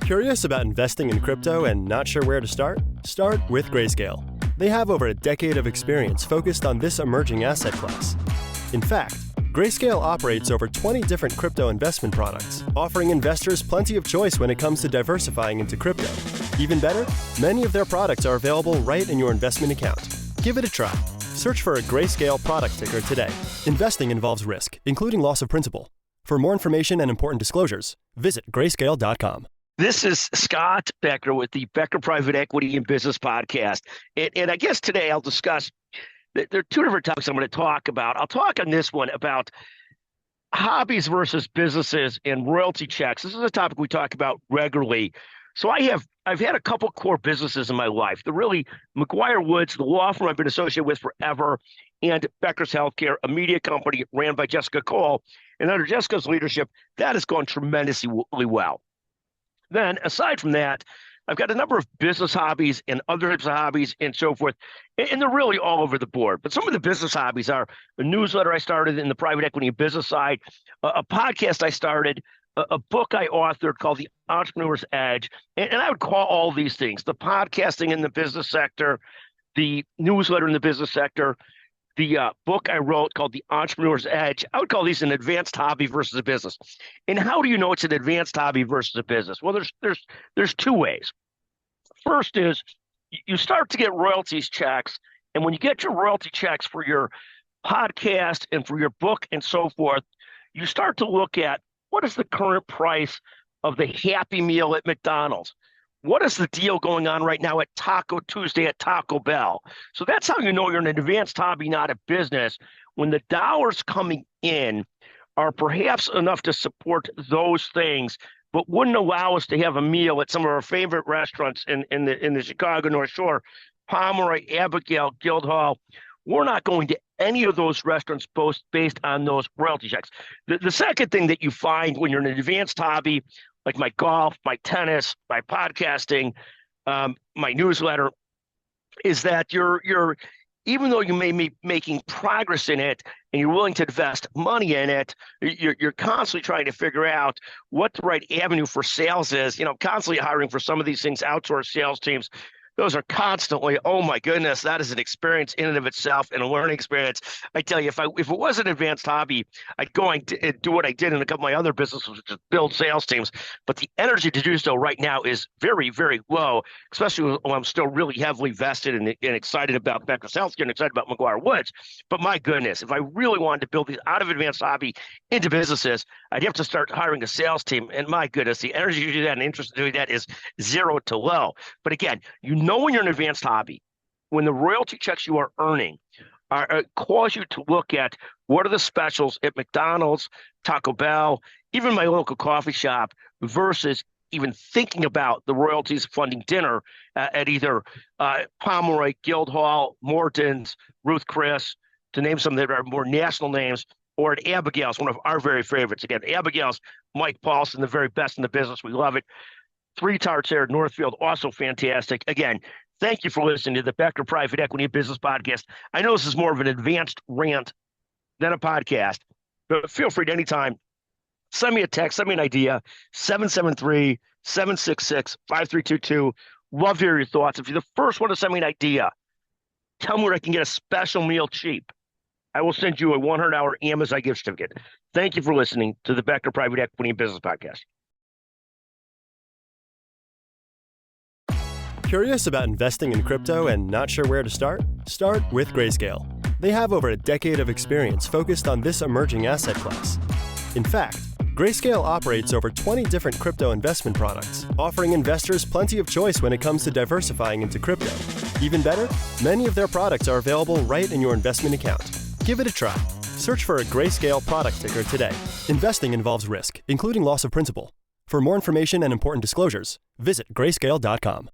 Curious about investing in crypto and not sure where to start? Start with Grayscale. They have over a decade of experience focused on this emerging asset class. In fact, Grayscale operates over 20 different crypto investment products, offering investors plenty of choice when it comes to diversifying into crypto. Even better, many of their products are available right in your investment account. Give it a try. Search for a Grayscale product ticker today. Investing involves risk, including loss of principal. For more information and important disclosures, visit grayscale.com. This is Scott Becker with the Becker Private Equity and Business Podcast. And I guess today I'll discuss, there are two different topics I'm going to talk about. I'll talk on this one about hobbies versus businesses and royalty checks. This is a topic we talk about regularly. So I've had a couple core businesses in my life. The really McGuire Woods, the law firm I've been associated with forever, and Becker's Healthcare, a media company ran by Jessica Cole. And under Jessica's leadership, that has gone tremendously well. Then, aside from that, I've got a number of business hobbies and other types of hobbies and so forth, and they're really all over the board. But some of the business hobbies are a newsletter I started in the private equity and business side, a podcast I started, a book I authored called The Entrepreneur's Edge, and I would call all these things, the podcasting in the business sector, the newsletter in the business sector, the book I wrote called The Entrepreneur's Edge. I would call these an advanced hobby versus a business. And how do you know it's an advanced hobby versus a business? Well, there's two ways. First is you start to get royalties checks, and when you get your royalty checks for your podcast and for your book and so forth, you start to look at what is the current price of the Happy Meal at McDonald's? What is the deal going on right now at Taco Tuesday at Taco Bell? So that's how you know you're an advanced hobby, not a business, when the dollars coming in are perhaps enough to support those things, but wouldn't allow us to have a meal at some of our favorite restaurants in the Chicago North Shore, Pomeroy, Abigail, Guildhall. We're not going to any of those restaurants based on those royalty checks. The second thing that you find when you're an advanced hobby, like my golf, my tennis, my podcasting, my newsletter, is that you're even though you may be making progress in it and you're willing to invest money in it, you're constantly trying to figure out what the right avenue for sales is. Constantly hiring for some of these things, outsourced sales teams. Those are constantly, oh my goodness, that is an experience in and of itself and a learning experience. I tell you, if it was an advanced hobby, I'd go and do what I did in a couple of my other businesses, which is build sales teams. But the energy to do so right now is very, very low, especially when I'm still really heavily vested and excited about Becker's Healthcare and excited about McGuire Woods. But my goodness, if I really wanted to build these out of advanced hobby into businesses, I'd have to start hiring a sales team. And my goodness, the energy to do that and interest in doing that is zero to low. But again, when you're an advanced hobby, when the royalty checks you are earning cause you to look at what are the specials at McDonald's, Taco Bell, even my local coffee shop, versus even thinking about the royalties funding dinner at either Pomeroy, Guildhall, Morton's, Ruth Chris, to name some that are more national names, or at Abigail's, one of our very favorites. Again, Abigail's, Mike Paulson, the very best in the business. We love it. Three Tarts there at Northfield, also fantastic. Again, thank you for listening to the Becker Private Equity and Business Podcast. I know this is more of an advanced rant than a podcast, but feel free to anytime send me a text, send me an idea, 773-766-5322. Love to hear your thoughts. If you're the first one to send me an idea, tell me where I can get a special meal cheap. I will send you a $100 Amazon gift certificate. Thank you for listening to the Becker Private Equity and Business Podcast. Curious about investing in crypto and not sure where to start? Start with Grayscale. They have over a decade of experience focused on this emerging asset class. In fact, Grayscale operates over 20 different crypto investment products, offering investors plenty of choice when it comes to diversifying into crypto. Even better, many of their products are available right in your investment account. Give it a try. Search for a Grayscale product ticker today. Investing involves risk, including loss of principal. For more information and important disclosures, visit grayscale.com.